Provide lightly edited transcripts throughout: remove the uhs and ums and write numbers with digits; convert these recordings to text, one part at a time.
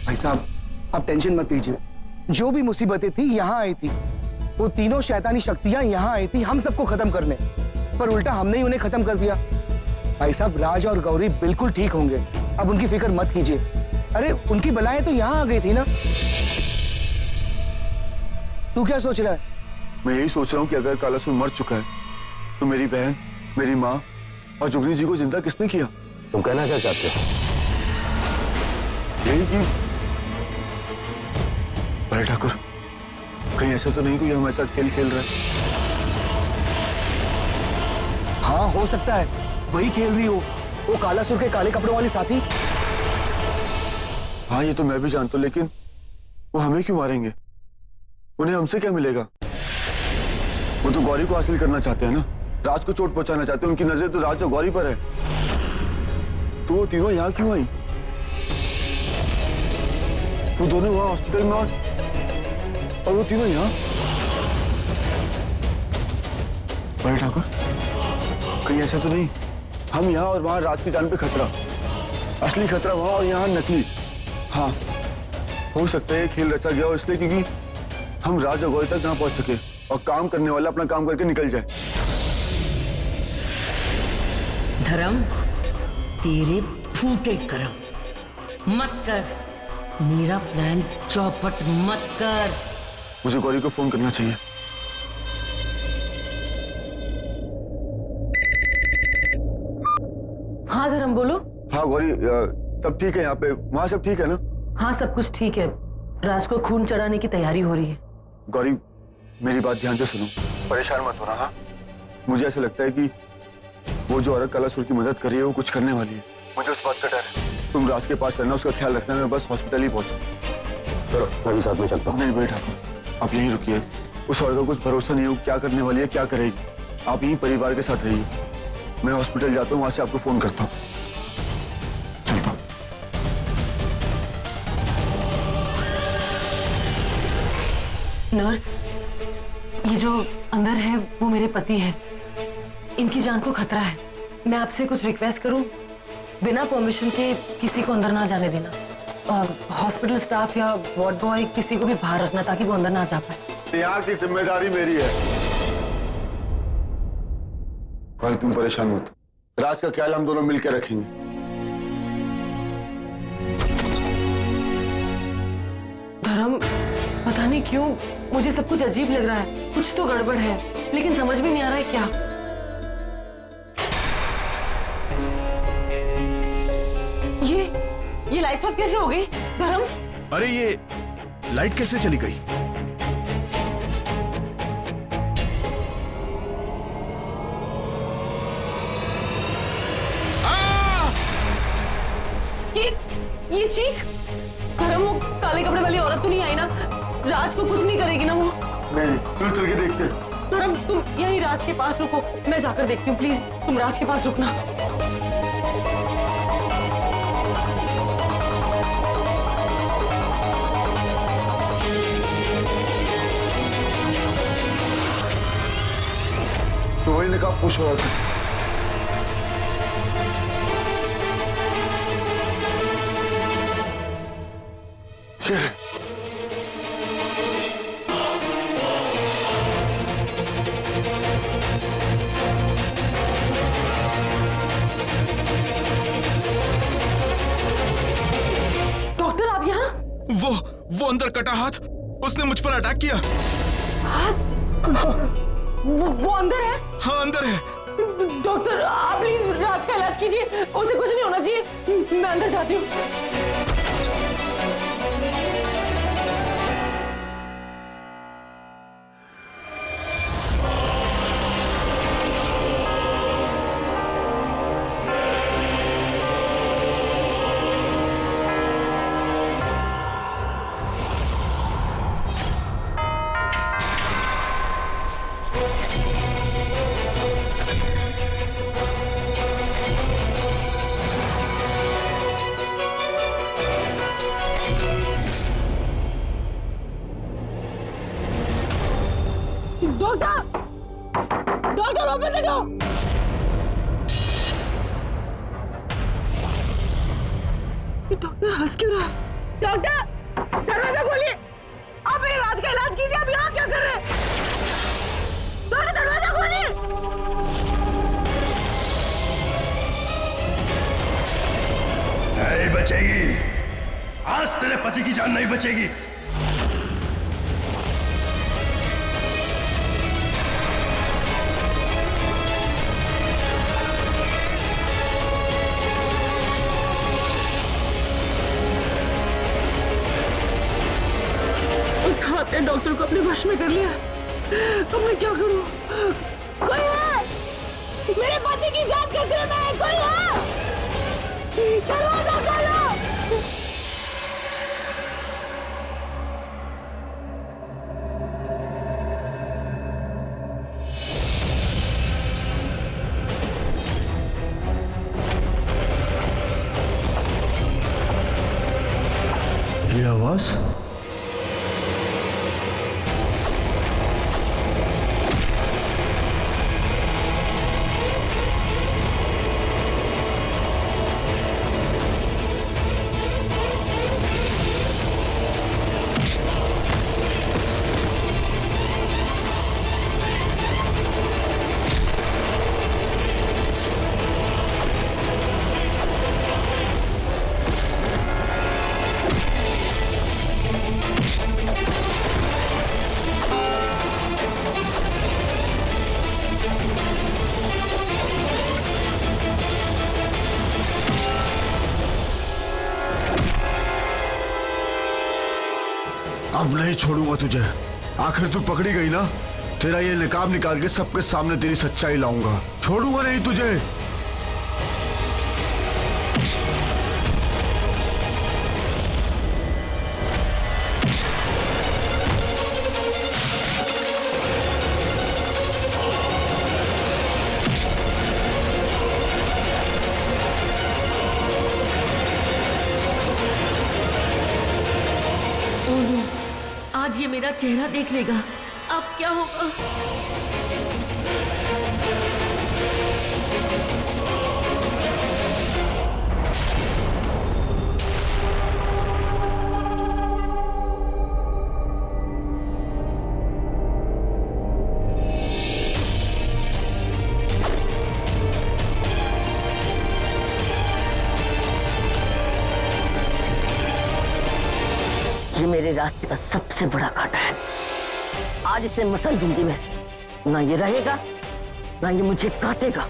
भाई साहब, आप टेंशन मत लीजिए। जो भी मुसीबतें थी यहाँ आई थी, वो तीनों शैतानी शक्तियां यहाँ आई थी हम सबको खत्म करने, पर उल्टा हमने ही उन्हें खत्म कर दिया। भाई साहब, राज और गौरी बिल्कुल ठीक होंगे, अब उनकी फिक्र मत कीजिए। अरे उनकी बलाएं तो यहाँ आ गई थी ना। तू क्या सोच रहा है? मैं यही सोच रहा हूँ कि अगर कालासुर मर चुका है तो मेरी बहन, मेरी माँ और जुगनी जी को जिंदा किसने किया? तुम कहना क्या चाहते हो? यही कि बड़े ठाकुर, कहीं ऐसा तो नहीं कोई हमारे साथ खेल खेल रहा है? हाँ, हो सकता है वही खेल रही हो, वो कालासुर के काले कपड़ों वाली साथी। हाँ, ये तो मैं भी जानता हूँ, लेकिन वो हमें क्यों मारेंगे? उन्हें हमसे क्या मिलेगा? वो तो गौरी को हासिल करना चाहते हैं ना, राज को चोट पहुंचाना चाहते हैं। उनकी नजर तो राज और गौरी पर है। तो वो तीनों यहाँ क्यों आई? वो दोनों वहां हॉस्पिटल में और वो तीनों यहाँ। बड़े ठाकुर, कहीं ऐसा तो नहीं हम यहाँ और वहां राज की जान पे खतरा, असली खतरा वहां और यहाँ नकली? हाँ, हो सकता है खेल रचा गया हो इसलिए क्योंकि हम राज और गौरी तक ना पहुंच सके और काम करने वाला अपना काम करके निकल जाए। धर्म, तेरे फूटे करम मत कर, मेरा प्लान चौपट मत कर। मुझे गौरी को फोन करना चाहिए। हाँ धर्म, बोलो। हाँ गौरी, सब ठीक है यहाँ पे? वहां सब ठीक है ना? हाँ, सब कुछ ठीक है। राज को खून चढ़ाने की तैयारी हो रही है। गौरी, मेरी बात ध्यान से सुनो, परेशान मत होना। हाँ, मुझे ऐसा लगता है कि वो जो औरत कालासुर की मदद कर रही है वो कुछ करने वाली है। मुझे उस बात का डर है। तुम राज के पास रहना, उसका ख्याल रखना, मैं बस हॉस्पिटल ही पहुंचू। चलो मैं भी साथ में चलता हूँ। नहीं बेटा, आप यहीं रुकिए। उस औरत को कुछ भरोसा नहीं है, वो क्या करने वाली है, क्या करेगी। आप यहीं परिवार के साथ रहिए। मैं हॉस्पिटल जाता हूँ, वहां से आपको फोन करता हूँ। चलता हूँ। नर्स, ये जो अंदर है वो मेरे पति है। इनकी जान को खतरा है। मैं आपसे कुछ रिक्वेस्ट करूं, बिना परमिशन के किसी को अंदर ना जाने देना। हॉस्पिटल स्टाफ या वार्ड बॉय किसी को भी बाहर रखना ताकि वो अंदर ना जा पाए। यहाँ की जिम्मेदारी मेरी है। गौरी, तुम परेशान मत, राज का ख्याल हम दोनों मिलकर रखेंगे। धर्म, पता नहीं क्यों मुझे सब कुछ अजीब लग रहा है। कुछ तो गड़बड़ है, लेकिन समझ में नहीं आ रहा है क्या। ये लाइट्स ऑफ कैसे हो गई धर्म? अरे ये लाइट कैसे चली गई? ये चीख, धर्म वो काले कपड़े वाली औरत तो नहीं आई ना? राज को कुछ नहीं करेगी ना वो? नहीं, तुम चल के देखते हैं। धर्म, तुम यही राज के पास रुको, मैं जाकर देखती हूँ। प्लीज तुम राज के पास रुकना। तो वही निकाह पुश हो रहा था। डॉक्टर, आप यहाँ? वो अंदर कटा हाथ, उसने मुझ पर अटैक किया। वो अंदर है? हाँ अंदर है। डॉक्टर, आप प्लीज राज का इलाज कीजिए, उसे कुछ नहीं होना चाहिए। मैं अंदर जाती हूँ। Doctor open the door. Doctor हंस क्यों रहा? डॉक्टर, दरवाजा खोलिए। आप मेरे राज का इलाज कीजिए। आप यहाँ क्या कर रहे हैं? डॉक्टर, दरवाजा खोलिए। नहीं बचेगी, आज तेरे पति की जान नहीं बचेगी। उस हाथ ने डॉक्टर को अपने वश में कर लिया। अब मैं क्या करूं? कोई है? मेरे पति की जान खतरे में है। कोई है? दरवाजा खोलो। ये आवाज अब नहीं छोड़ूंगा तुझे। आखिर तू पकड़ी गई ना, तेरा ये निकाब निकाल के सबके सामने तेरी सच्चाई लाऊंगा। छोड़ूंगा नहीं तुझे। आज ये मेरा चेहरा देख लेगा, अब क्या होगा? ये मेरे रास्ते का सबसे बड़ा घाटा है। आज इसे मसल जिंदगी में ना ये रहेगा, ना ये मुझे काटेगा।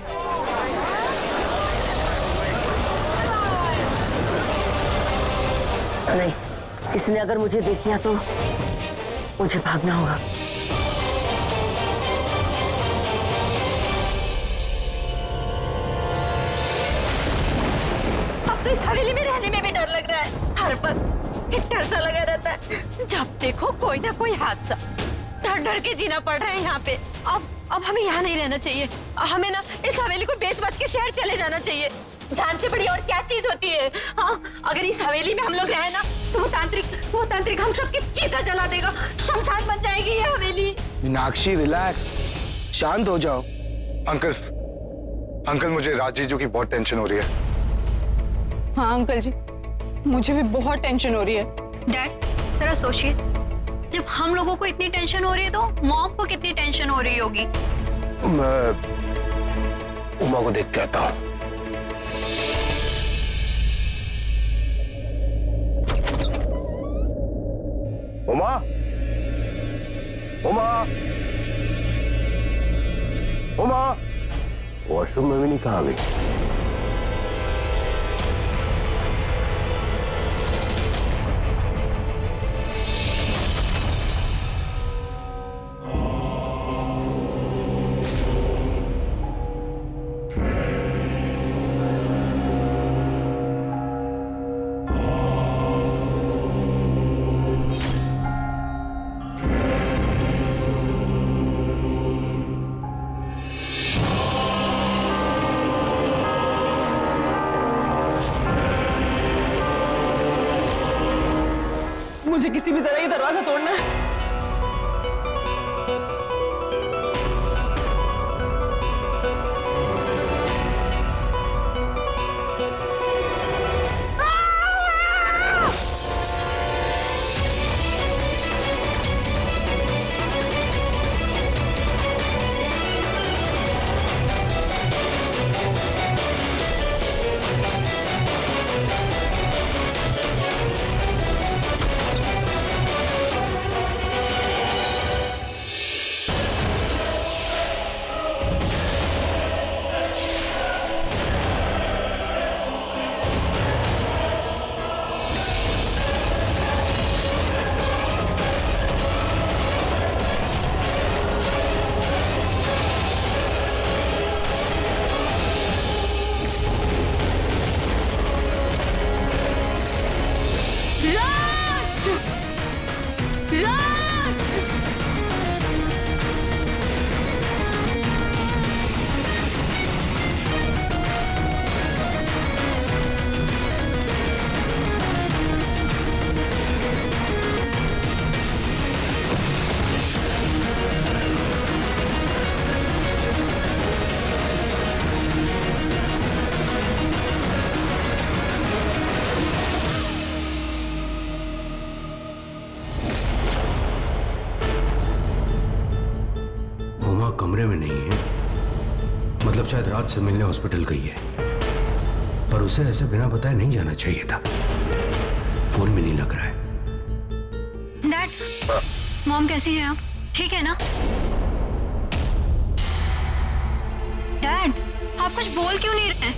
नहीं, इसने अगर मुझे देख लिया तो मुझे भागना होगा। अब तो इस हवेली में रहने में भी डर लग रहा है। हर वक्त एक डर सा लगा रहता है। जब देखो कोई ना कोई हादसा। डर डर के जीना पड़ रहा है यहाँ पे। अब हमें यहाँ नहीं रहना चाहिए। हमें ना इस हवेली को बेच बाच के शहर चले जाना चाहिए। जान से बड़ी और क्या चीज होती है? हाँ, अगर इस हवेली में हम लोग रहे ना तो वो तांत्रिक हम सबकी चीता जला देगा। शमशान बन जाएगी ये हवेली। मीनाक्षी, रिलैक्स, शांत हो जाओ। अंकल मुझे राजीजू की बहुत टेंशन हो रही है। हाँ अंकल जी, मुझे भी बहुत टेंशन हो रही है। डैड, जरा सोचिए, जब हम लोगों को इतनी टेंशन हो रही है तो मॉम को कितनी टेंशन हो रही होगी। मैं उमा को देख के आता हूं। उमा, उमा, उमा, वॉशरूम में भी नहीं, कहाँ गई? मुझे किसी भी तरह ये दरवाजा तोड़ना है। राज! राज! उमा कमरे में नहीं है, मतलब शायद रात से मिलने हॉस्पिटल गई है, पर उसे ऐसे बिना बताए नहीं जाना चाहिए था। फोन भी नहीं लग रहा है। डैड, मॉम कैसी है आप? ठीक है ना? डैड, आप कुछ बोल क्यों नहीं रहे हैं?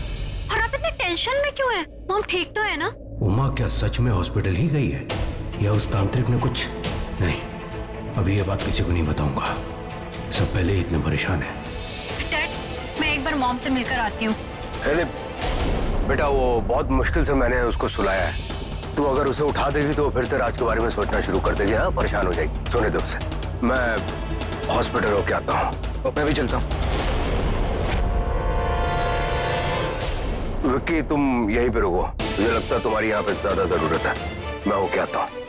और आप इतने टेंशन में क्यों हैं? मॉम ठीक तो है ना? उमा क्या सच में हॉस्पिटल ही गई है या उस तांत्रिक ने कुछ? नहीं, अभी ये बात किसी को नहीं बताऊंगा। सब पहले ही इतने परेशान है। डैड, मैं एक बार मॉम से मिलकर आती हूँ। अरे बेटा, वो बहुत मुश्किल से मैंने उसको सुलाया है। तू अगर उसे उठा देगी तो फिर से राज के बारे में सोचना शुरू कर देगी। हाँ, परेशान हो जाएगी। सोने दे उसे। मैं हॉस्पिटल होके आता हूँ। मैं भी चलता हूँ। विक्की, तुम यहीं पे रुको। मुझे लगता है तुम्हारी यहाँ पे ज्यादा जरूरत है। मैं होके आता हूँ।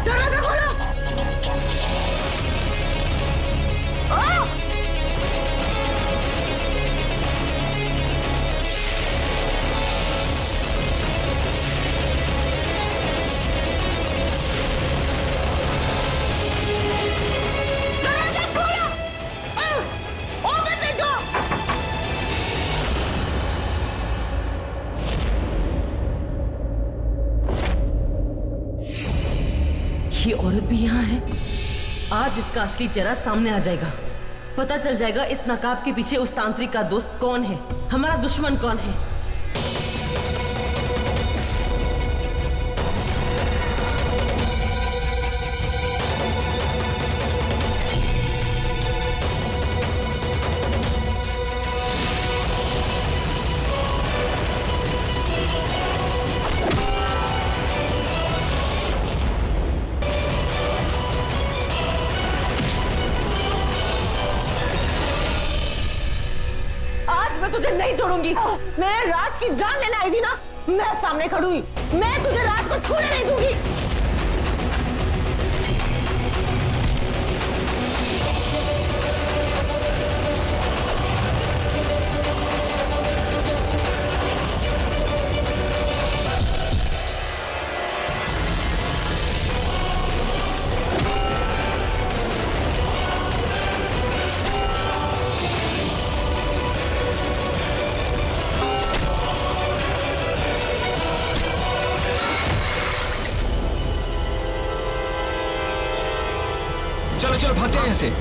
दरवाजा खोलो! ये औरत भी यहाँ है। आज इसका असली चेहरा सामने आ जाएगा। पता चल जाएगा इस नकाब के पीछे उस तांत्रिक का दोस्त कौन है, हमारा दुश्मन कौन है। मैं तुझे नहीं छोड़ूंगी। मैं राज की जान लेने आई थी ना, मैं सामने खड़ूंगी। मैं तुझे राज को छूने नहीं दूंगी। चलो चलो भागते हैं यहाँ से।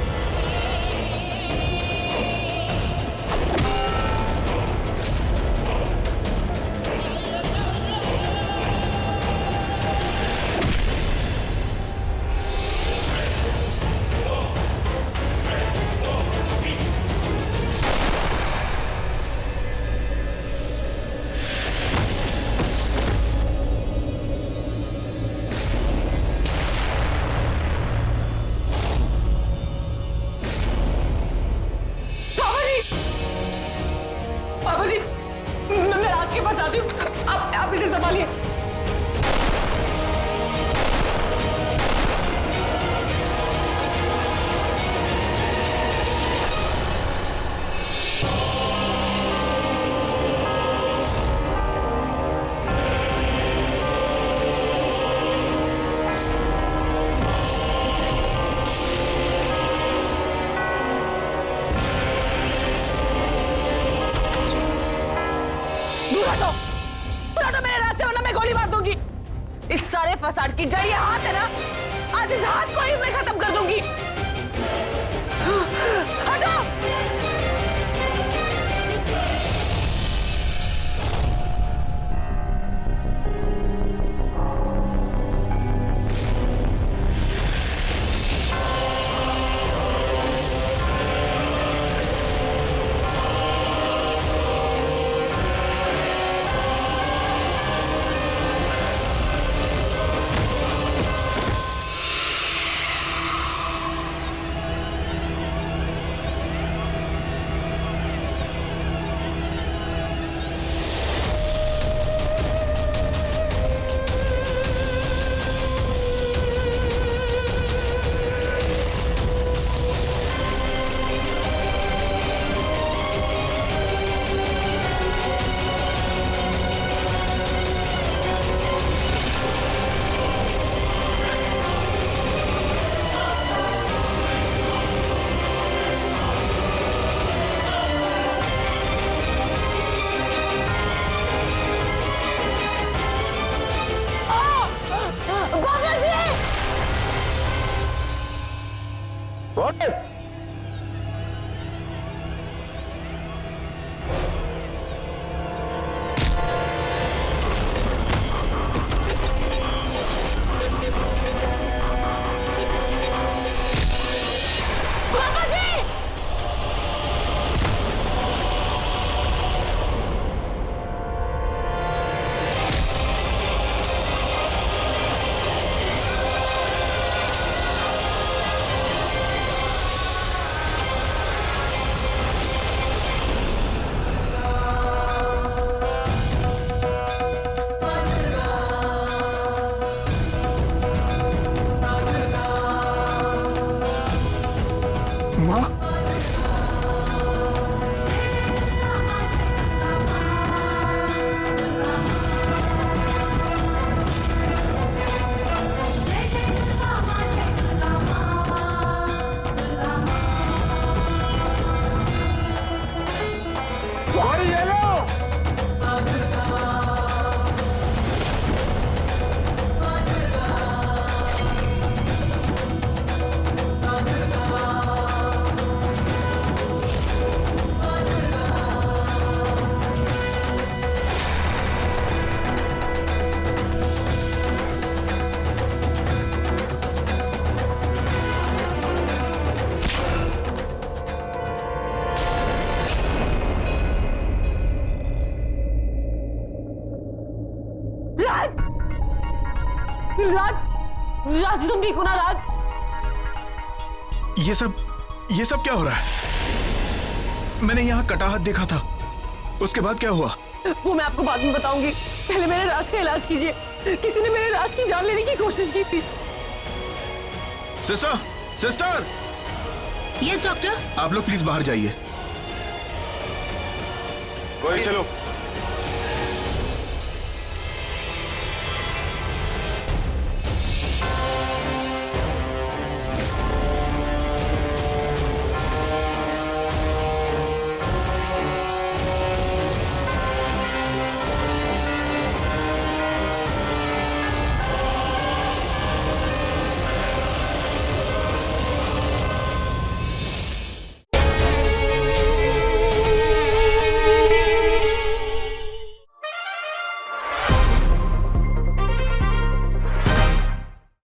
आप इसे संभालिए। इस सारे फसाद की जड़ ये हाथ है ना, आज इस हाथ को ही मैं खत्म कर दूंगी। हटो! राज, राज तुम ठीक हो ना राज? ये सब क्या हो रहा है? मैंने यहाँ कटा हाथ देखा था, उसके बाद क्या हुआ? वो मैं आपको बाद में बताऊंगी, पहले मेरे राज का इलाज कीजिए। किसी ने मेरे राज की जान लेने की कोशिश की थी। Sister, sister! Yes doctor. आप लोग प्लीज बाहर जाइए। कोई चलो।